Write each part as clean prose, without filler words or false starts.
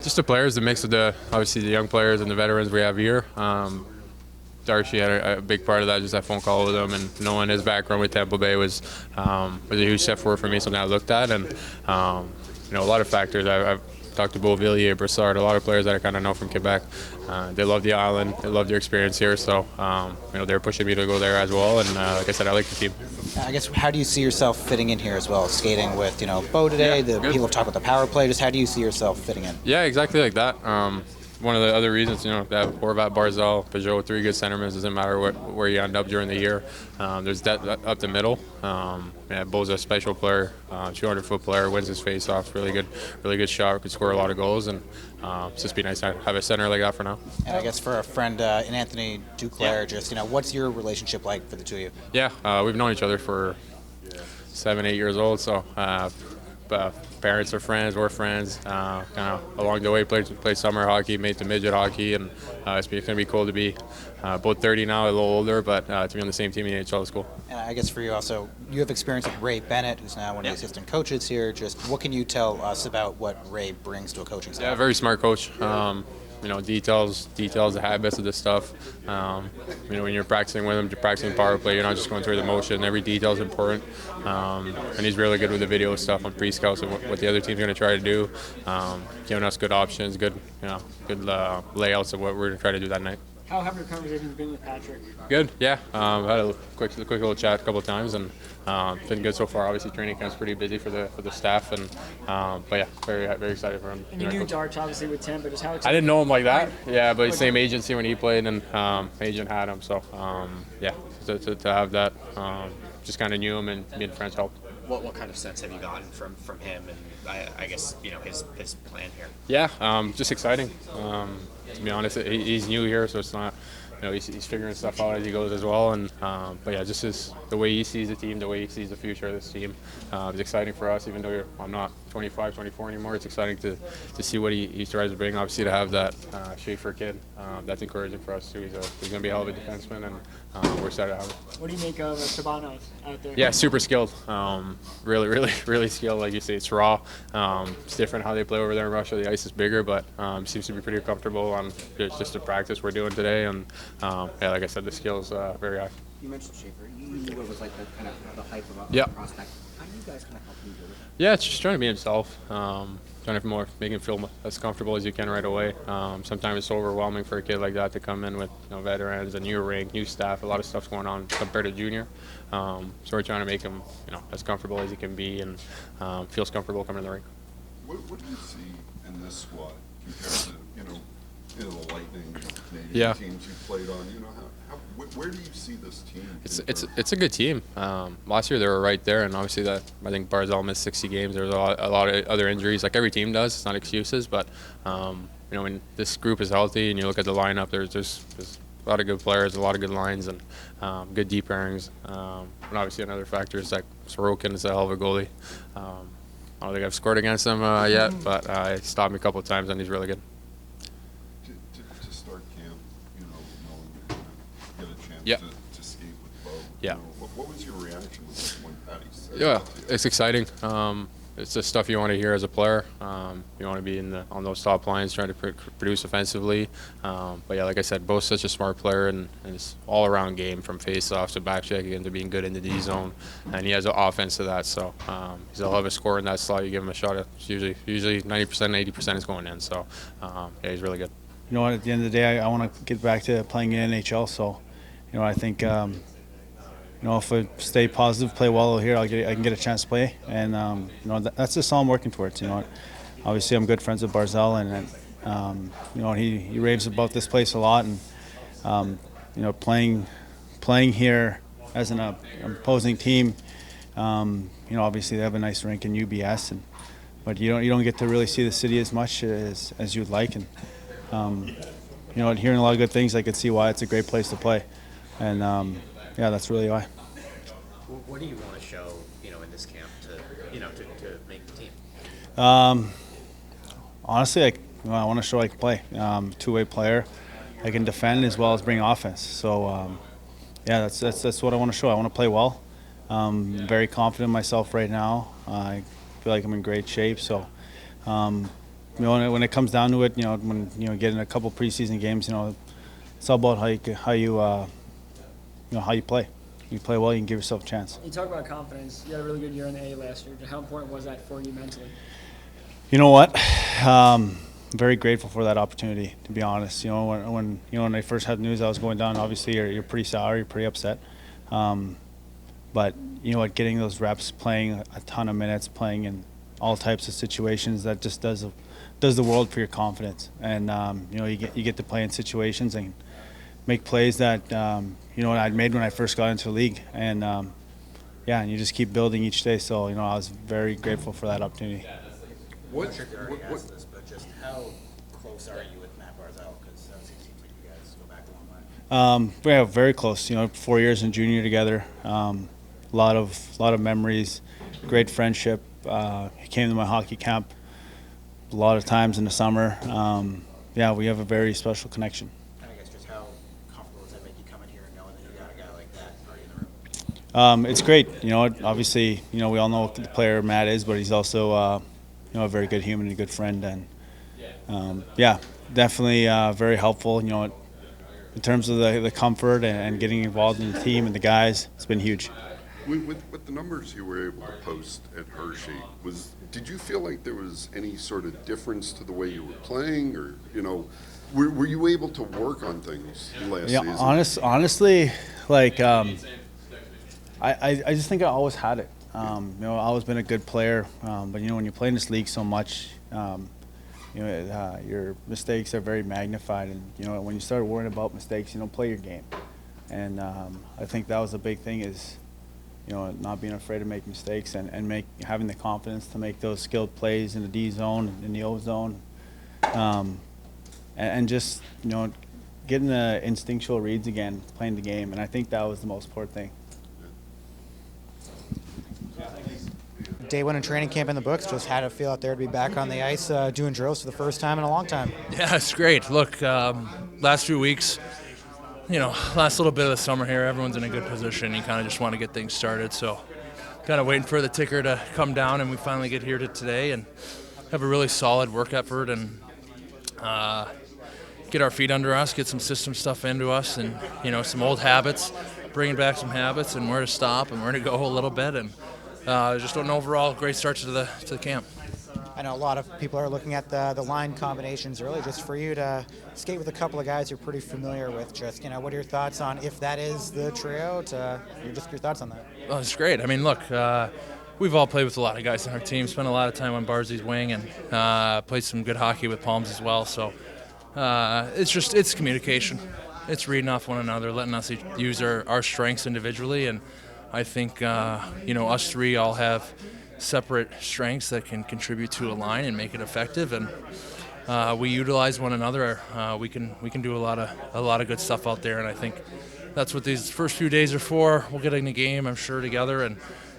Just the players, the mix of obviously the young players and the veterans we have here. Darcy had a big part of that, just that phone call with him, and knowing his background with Tampa Bay was a huge step forward for me, something I looked at, and a lot of factors. I've talked to Beauvillier, Brassard, a lot of players that I kind of know from Quebec. They love the island, they love their experience here, so they're pushing me to go there as well, and like I said, I like the team. I guess, how do you see yourself fitting in here as well? Skating with, Bo today, people talk about the power play. Just how do you see yourself fitting in? Yeah, exactly like that. One of the other reasons, that Horvat, Barzal, Peugeot, three good centermen, doesn't matter where you end up during the year. There's that up the middle. Bo's a special player, 200-foot player, wins his face-off, really good shot, could score a lot of goals, and it's just be nice to have a center like that for now. And I guess for a friend in Anthony Duclair, just what's your relationship like for the two of you? Yeah, we've known each other for 7-8 years old, so parents are friends, we're friends. Kind of along the way, played summer hockey, made the midget hockey, and it's going to be cool to be both 30 now, a little older, but to be on the same team in the NHL is cool. And I guess for you also, you have experience with Ray Bennett, who's now one of the assistant coaches here. Just what can you tell us about what Ray brings to a coaching staff? Yeah, very smart coach. Details, the habits of this stuff. When you're practicing with him, you're practicing power play. You're not just going through the motion. Every detail is important. And he's really good with the video stuff on pre-scouts and what the other team's going to try to do. Giving us good options, good layouts of what we're going to try to do that night. How have your conversations been with Patrick? Good, yeah. Had a quick little chat a couple of times, and been good so far. Obviously, training camp's pretty busy for the staff, and but yeah, very excited for him. And you knew Darch obviously with Tampa. Just how excited? I didn't know him like that, yeah, but same agency when he played, and agent had him, so yeah, to have that, just kind of knew him, and being friends helped. What kind of sense have you gotten from him, and I guess his plan here? Yeah, just exciting. To be honest, he's new here, so it's not. He's figuring stuff out as he goes as well, and but yeah, just the way he sees the team, the way he sees the future of this team, it's exciting for us. Even though I'm not 25, 24 anymore, it's exciting to see what he tries to bring. Obviously, to have that Schaefer kid, that's encouraging for us too. He's going to be a hell of a defenseman, and we're excited to have him. What do you make of Sabanov out there? Yeah, super skilled. Really skilled. Like you say, it's raw. It's different how they play over there in Russia. The ice is bigger, but seems to be pretty comfortable on just the practice we're doing today. And yeah, like I said, the skills very high. You mentioned Schaefer. You knew what it was like, kind of the hype about the prospect. How do you guys kind of help him do it? Yeah, it's just trying to be himself. Trying to make him feel as comfortable as you can right away. Sometimes it's overwhelming for a kid like that to come in with veterans, a new rink, new staff, a lot of stuff's going on compared to junior. So we're trying to make him as comfortable as he can be, and feels comfortable coming to the rink. What do you see in this squad compared to the Lightning, yeah, teams you played on? Where do you see this team? It's a good team. Last year they were right there, and obviously I think Barzal missed 60 games. There was a lot of other injuries, like every team does. It's not excuses, but when this group is healthy and you look at the lineup, there's a lot of good players, a lot of good lines, and good deep pairings. And obviously another factor is that Sorokin is a hell of a goalie. I don't think I've scored against him yet, but he stopped me a couple of times, and he's really good. To start camp, knowing you're going to get a chance Yeah. to skate with Bo. Yeah. What was your reaction when Patty said Yeah, that to you? it's exciting. It's the stuff you want to hear as a player. You want to be on those top lines, trying to produce offensively. But yeah, like I said, Bo's such a smart player, and it's all-around game from face-offs to back-checking to being good in the D zone, and he has an offense to that. So he's a hell of a scorer in that slot. You give him a shot, it's usually 90%, 80% is going in. So yeah, he's really good. You know what? At the end of the day, I want to get back to playing in NHL. So, I think. If I stay positive, play well here, I can get a chance to play, and that's just all I'm working towards. Obviously I'm good friends with Barzal, and he raves about this place a lot, and playing here as an opposing team, obviously they have a nice rink in UBS, but you don't get to really see the city as much as you'd like, and hearing a lot of good things, I could see why it's a great place to play, and. Yeah, that's really why. What do you want to show, in this camp to make the team? Honestly, I want to show I can play. Two-way player, I can defend as well as bring offense. So, yeah, that's what I want to show. I want to play well. I'm very confident in myself right now. I feel like I'm in great shape. So, when it comes down to it, when getting a couple preseason games, it's all about how you play. You play well, you can give yourself a chance. You talk about confidence. You had a really good year in the A last year. How important was that for you mentally? You know what? Very grateful for that opportunity, to be honest. When I first had the news I was going down, obviously you're pretty sour, you're pretty upset. But you know what? Getting those reps, playing a ton of minutes, playing in all types of situations, that just does the world for your confidence. And you get to play in situations and make plays that I'd made when I first got into the league, and and you just keep building each day. So I was very grateful for that opportunity. I'm sure you already asked this, but just how close are you with Matt Barzal? Because it seems like you guys go back a long way. Yeah, very close. 4 years in junior together. A lot of memories, great friendship. He came to my hockey camp a lot of times in the summer. We have a very special connection. And I guess just how comfortable does that make you come in here and knowing that you got a guy like that already in the room? It's great. Obviously, we all know what the player Matt is, but he's also a very good human and a good friend, and definitely very helpful. In terms of the comfort and getting involved in the team and the guys, it's been huge. With the numbers you were able to post at Hershey, did you feel like there was any sort of difference to the way you were playing, or were you able to work on things last season? Honestly, I just think I always had it. I've always been a good player, but when you play in this league so much, your mistakes are very magnified, and when you start worrying about mistakes, you don't play your game. And I think that was the big thing is, not being afraid to make mistakes and having the confidence to make those skilled plays in the D zone, in the O zone, and just getting the instinctual reads again, playing the game. And I think that was the most important thing. Day one in training camp in the books. Just had it feel out there to be back on the ice doing drills for the first time in a long time. Yeah, it's great. Look, last few weeks, last little bit of the summer here, everyone's in a good position. You kind of just want to get things started. So kind of waiting for the ticker to come down, and we finally get here to today and have a really solid work effort and get our feet under us, get some system stuff into us, and, some old habits, bringing back some habits and where to stop and where to go a little bit. And just an overall great start to the camp. I know a lot of people are looking at the line combinations early. Just for you to skate with a couple of guys you're pretty familiar with, just what are your thoughts on if that is the trio? Your thoughts on that? Well, it's great. I mean, look, we've all played with a lot of guys on our team. Spent a lot of time on Barzy's wing and played some good hockey with Palms as well. So it's communication. It's reading off one another, letting us use our strengths individually, and I think us three all have separate strengths that can contribute to a line and make it effective, and we utilize one another. We can do a lot of good stuff out there, and I think that's what these first few days are for. We'll get in the game, I'm sure, together and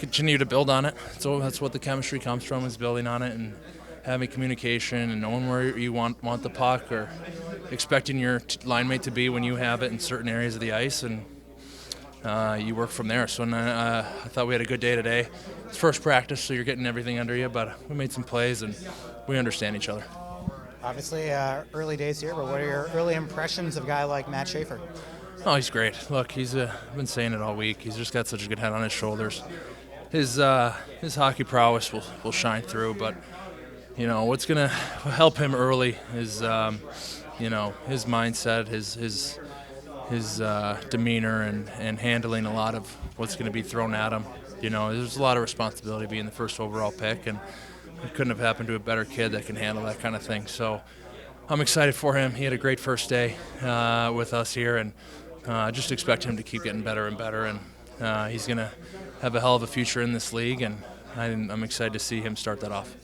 continue to build on it. So that's what the chemistry comes from, is building on it and having communication and knowing where you want the puck, or expecting your line mate to be when you have it in certain areas of the ice, and you work from there. So I thought we had a good day today. It's first practice, so you're getting everything under you, but we made some plays and we understand each other. Obviously, early days here, but what are your early impressions of a guy like Matt Schaefer? Oh, he's great. Look, I've been saying it all week. He's just got such a good head on his shoulders. His hockey prowess will shine through, but what's going to help him early is his mindset, his demeanor, and handling a lot of what's going to be thrown at him. There's a lot of responsibility being the first overall pick, and it couldn't have happened to a better kid that can handle that kind of thing. So I'm excited for him. He had a great first day with us here, and just expect him to keep getting better and better. And he's going to have a hell of a future in this league, and I'm excited to see him start that off.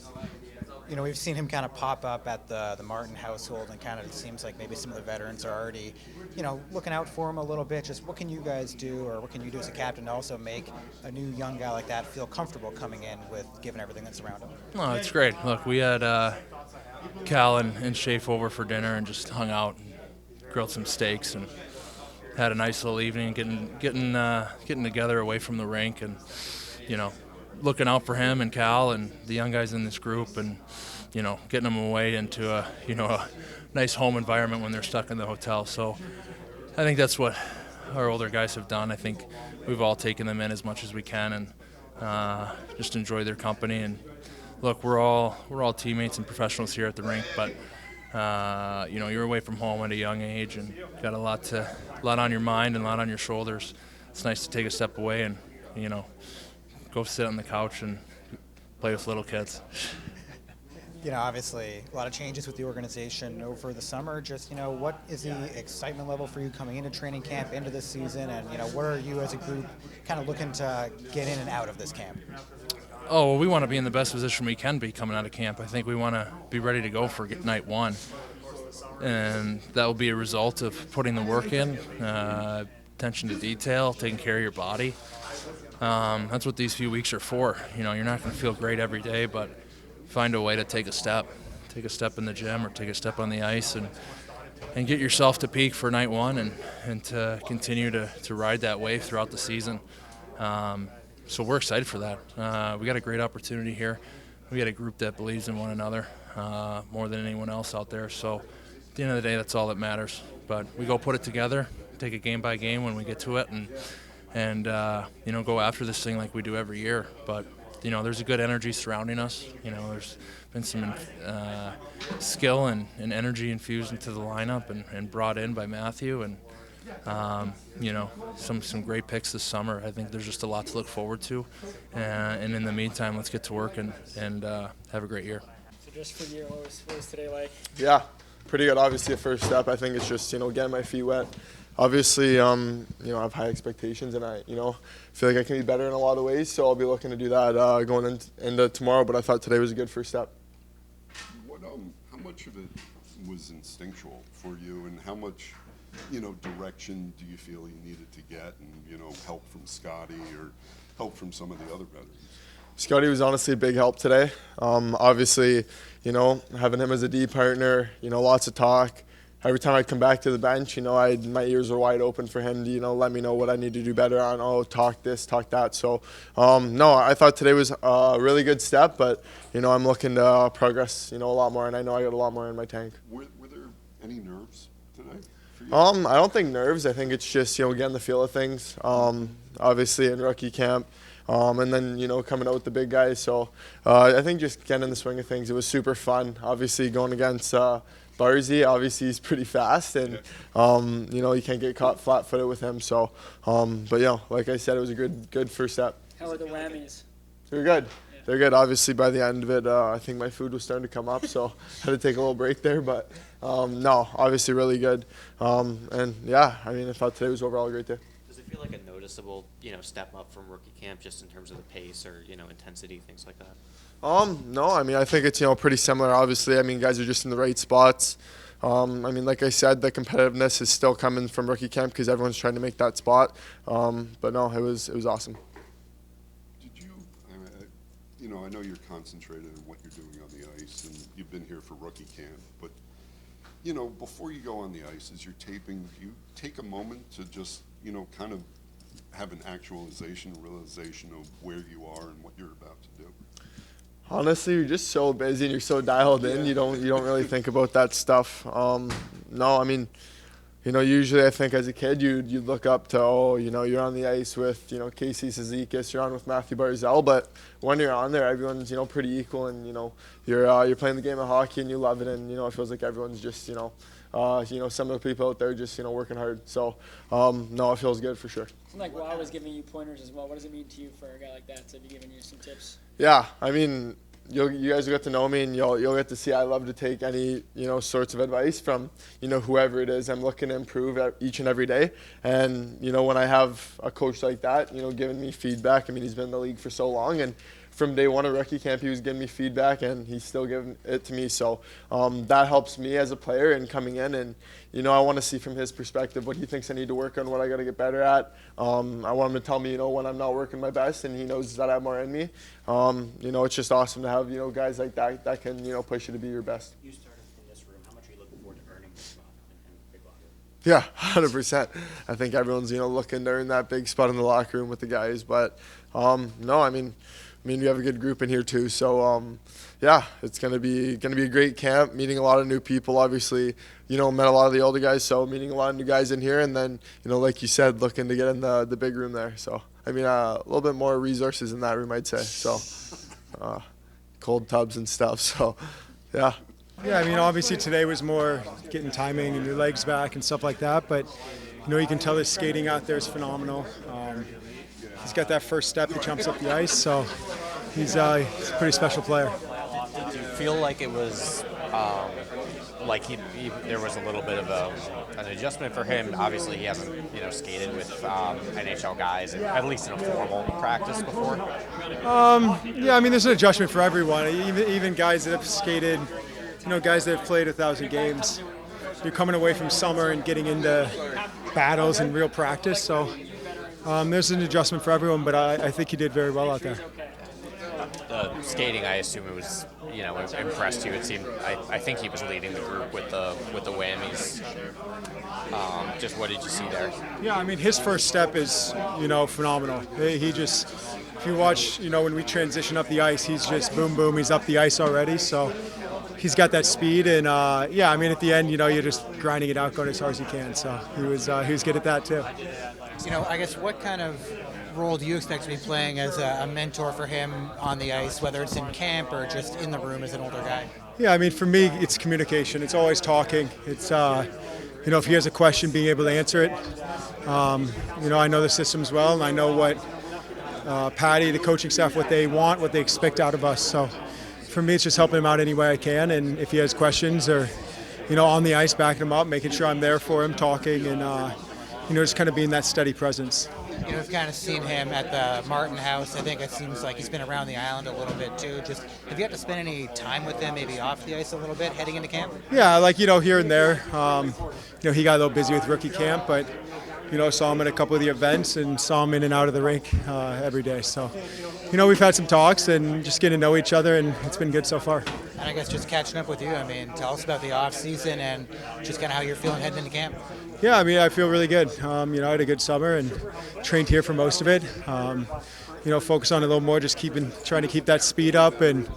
We've seen him kind of pop up at the Martin household, and kind of it seems like maybe some of the veterans are already, looking out for him a little bit. Just what can you guys do, or what can you do as a captain to also make a new young guy like that feel comfortable coming in with given everything that's around him? Oh, it's great. Look, we had Cal and Schaefer over for dinner and just hung out and grilled some steaks and had a nice little evening, getting together away from the rink, and looking out for him and Cal and the young guys in this group, and getting them away into a nice home environment when they're stuck in the hotel. So I think that's what our older guys have done. I think we've all taken them in as much as we can and just enjoy their company. And look, we're all teammates and professionals here at the rink, but you're away from home at a young age and got a lot on your mind and a lot on your shoulders. It's nice to take a step away and go sit on the couch and play with little kids. Obviously a lot of changes with the organization over the summer. Just, what is the excitement level for you coming into training camp, into this season, and, what are you as a group kind of looking to get in and out of this camp? Oh, well, we want to be in the best position we can be coming out of camp. I think we want to be ready to go for night one. And that will be a result of putting the work in, attention to detail, taking care of your body. That's what these few weeks are for. You're not going to feel great every day, but find a way to take a step in the gym or take a step on the ice and get yourself to peak for night one and to continue to ride that wave throughout the season. So we're excited for that. We got a great opportunity here. We got a group that believes in one another more than anyone else out there. So at the end of the day, that's all that matters. But we go put it together, take it game by game when we get to it, and go after this thing like we do every year. But there's a good energy surrounding us. There's been some skill and energy infused into the lineup and brought in by Matthew and some great picks this summer. I think there's just a lot to look forward to. And in the meantime, let's get to work and have a great year. So just for you, what was today like? Yeah, pretty good. Obviously, a first step. I think it's just, getting my feet wet. Obviously, I have high expectations, and I, feel like I can be better in a lot of ways. So I'll be looking to do that going into tomorrow. But I thought today was a good first step. How much of it was instinctual for you, and how much, direction do you feel you needed to get, and help from Scotty or help from some of the other veterans? Scotty was honestly a big help today. Obviously, having him as a D partner, lots of talk. Every time I'd come back to the bench, my ears were wide open for him to, let me know what I need to do better on. Oh, talk this, talk that. So, no, I thought today was a really good step, but, I'm looking to progress, a lot more, and I know I got a lot more in my tank. Were there any nerves today for you? I don't think nerves. I think it's just, getting the feel of things. Obviously in rookie camp, and then, coming out with the big guys. So, I think just getting in the swing of things, it was super fun. Obviously going against Barzy, obviously he's pretty fast, and you can't get caught flat-footed with him. So, but like I said, it was a good first step. How are the whammies? They're good. Yeah. They're good. Obviously, by the end of it, I think my food was starting to come up, so I had to take a little break there. But no, obviously really good. And yeah, I thought today was overall a great day. Does it feel like a noticeable, step up from rookie camp, just in terms of the pace or intensity, things like that? No, I think it's, pretty similar, obviously. Guys are just in the right spots. Like I said, the competitiveness is still coming from rookie camp because everyone's trying to make that spot. But no, it was awesome. Did you, I know you're concentrated on what you're doing on the ice, and you've been here for rookie camp, but, before you go on the ice, as you're taping, do you take a moment to just, kind of have an actualization, realization of where you are and what you're about to do? Honestly, you're just so busy and you're so dialed in. You don't really think about that stuff. No, usually I think as a kid you'd look up to, you're on the ice with, Casey Cizikas, you're on with Matthew Barzal, but when you're on there, everyone's, pretty equal, and, you're playing the game of hockey and you love it, and, it feels like everyone's just, some of the people out there just, working hard. So, no, it feels good for sure. It's like Wow was giving you pointers as well. What does it mean to you for a guy like that to be giving you some tips? Yeah, you guys will get to know me, and you'll get to see I love to take any sorts of advice from whoever it is. I'm looking to improve each and every day, and when I have a coach like that giving me feedback. He's been in the league for so long, and from day one of rookie camp he was giving me feedback, and he's still giving it to me. So that helps me as a player and coming in, and I want to see from his perspective what he thinks I need to work on, what I got to get better at. I want him to tell me when I'm not working my best, and he knows that I have more in me. It's just awesome to have guys like that can push you to be your best. You started in this room. How much are you looking forward to earning this spot in Big Locker? Yeah, 100%. I think everyone's looking to earn that big spot in the locker room with the guys, but no, I mean, we have a good group in here too. So yeah, it's gonna be a great camp. Meeting a lot of new people. Obviously, met a lot of the older guys. So meeting a lot of new guys in here, and then like you said, looking to get in the big room there. So I mean, a little bit more resources in that room, I'd say. So cold tubs and stuff. So yeah. Yeah, I mean, obviously today was more getting timing and your legs back and stuff like that, but you can tell his skating out there is phenomenal. He's got that first step that jumps up the ice, so he's a pretty special player. Did you feel like it was like there was a little bit of an adjustment for him? Obviously, he hasn't skated with NHL guys, at least in a formal practice before. Yeah, I mean, there's an adjustment for everyone. Even guys that have skated, guys that have played 1,000 games. You're coming away from summer and getting into battles and real practice, so there's an adjustment for everyone. But I think he did very well out there. The skating, I assume it was, impressed you. It seemed, I think he was leading the group with the whammies. Just what did you see there? Yeah, I mean, his first step is, phenomenal. He just, if you watch, when we transition up the ice, he's just boom, boom, he's up the ice already. So he's got that speed, and yeah, I mean, at the end, you're just grinding it out, going as hard as you can. So he was good at that too. I guess what kind of role do you expect to be playing as a mentor for him on the ice, whether it's in camp or just in the room as an older guy? Yeah, I mean, for me, it's communication. It's always talking. It's, if he has a question, being able to answer it. I know the systems well, and I know what Patty, the coaching staff, what they want, what they expect out of us. So for me, it's just helping him out any way I can. And if he has questions or, on the ice, backing him up, making sure I'm there for him, talking, and, just kind of being that steady presence. We've kind of seen him at the Martin House. I think it seems like he's been around the island a little bit too. Just have you had to spend any time with him, maybe off the ice a little bit, heading into camp? Yeah, here and there. He got a little busy with rookie camp, but saw him at a couple of the events and saw him in and out of the rink every day. So, we've had some talks and just getting to know each other, and it's been good so far. And I guess just catching up with you. I mean, tell us about the off season and just kind of how you're feeling heading into camp. Yeah, I mean, I feel really good. I had a good summer and trained here for most of it. Focus on it a little more, just trying to keep that speed up and,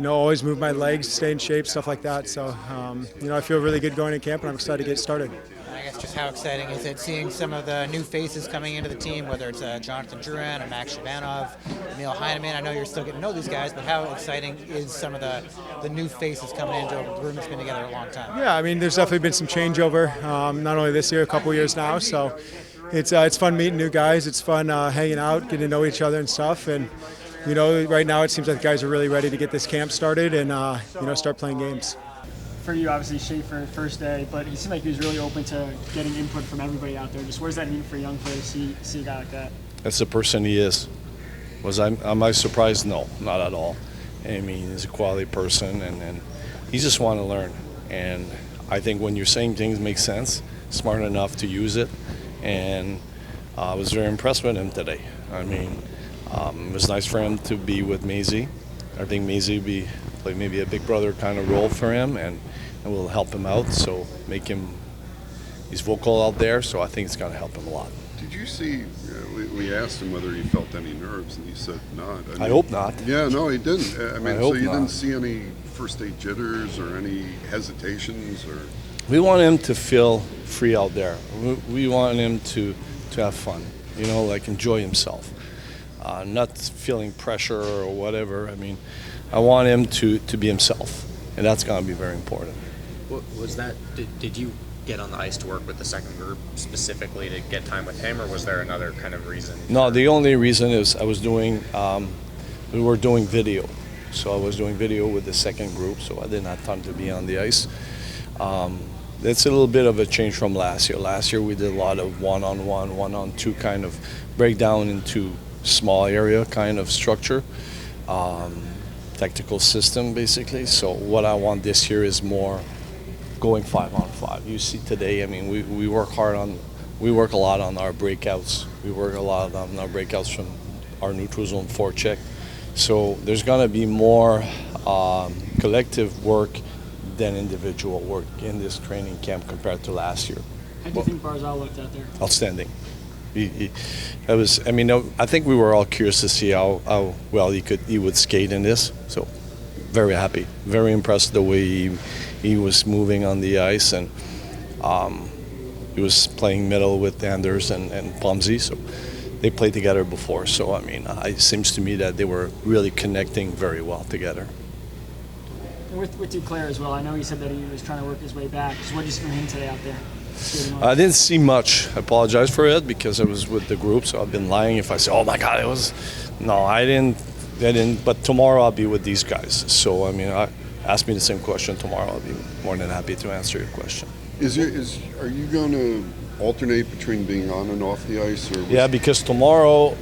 always move my legs, stay in shape, stuff like that. So, I feel really good going to camp, and I'm excited to get started. I guess just how exciting is it seeing some of the new faces coming into the team, whether it's Jonathan Drouin or Max Shabanov, Emil Heineman. I know you're still getting to know these guys, but how exciting is some of the new faces coming into a room that's been together a long time? Yeah, I mean, there's definitely been some changeover, not only this year, a couple years now. So it's fun meeting new guys. It's fun hanging out, getting to know each other and stuff. And, right now it seems like the guys are really ready to get this camp started and, start playing games. For you, obviously, Schaefer, first day, but he seemed like he was really open to getting input from everybody out there. Just what does that mean for a young player to see a guy like that? That's the person he is. Am I surprised? No, not at all. I mean, he's a quality person, and he just wants to learn. And I think when you're saying things make sense, smart enough to use it, and I was very impressed with him today. I mean, it was nice for him to be with Maisie. I think Maisie will be like maybe a big brother kind of role for him, and will help him out, so he's vocal out there, so I think it's going to help him a lot. Did you see, we asked him whether he felt any nerves, and he said not. I hope not. Yeah, no, he didn't. I mean, so you not. Didn't see any first day jitters or any hesitations? Or We want him to feel free out there. We want him to have fun, enjoy himself. Not feeling pressure or whatever. I mean, I want him to be himself, and that's going to be very important. What was that? Did you get on the ice to work with the second group specifically to get time with him, or was there another kind of reason? No, the only reason is I was doing, we were doing video. So I was doing video with the second group, so I didn't have time to be on the ice. It's a little bit of a change from last year. Last year we did a lot of one-on-one, one-on-two kind of breakdown into small area kind of structure. Tactical system basically. So what I want this year is more going 5-on-5. You see today, I mean, we work a lot on our breakouts. We work a lot on our breakouts from our neutral zone forecheck. So there's going to be more collective work than individual work in this training camp compared to last year. How do you think Barzal looked out there? Outstanding. I mean, I think we were all curious to see how well he would skate in this. So very happy, very impressed the way he was moving on the ice, and he was playing middle with Anders and Pomsy. So they played together before. So I mean, it seems to me that they were really connecting very well together. And with Duclair as well, I know he said that he was trying to work his way back. So what did you see from him today out there? I didn't see much. I apologize for it because I was with the group, so I've been lying if I say, oh my God, it was. No, I didn't. But tomorrow I'll be with these guys. So, I mean, ask me the same question tomorrow. I'll be more than happy to answer your question. Are you going to alternate between being on and off the ice? Yeah, because tomorrow,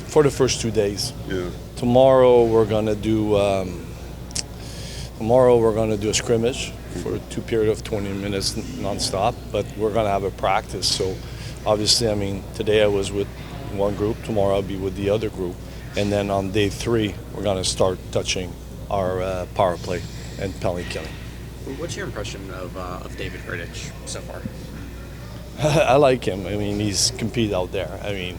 for the first 2 days, tomorrow we're going to do a scrimmage for a 2 period of 20 minutes nonstop, but we're going to have a practice. So obviously, I mean, today I was with one group, tomorrow I'll be with the other group. And then on day 3, we're going to start touching our power play and penalty killing. What's your impression of David Hrdich so far? I like him. I mean, he's competed out there. I mean,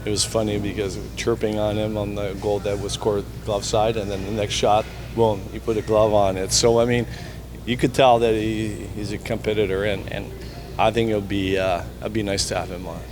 it was funny because chirping on him on the goal that was scored glove side, and then the next shot, boom, he put a glove on it. So, I mean, you could tell that he's a competitor, and I think it'd be nice to have him on.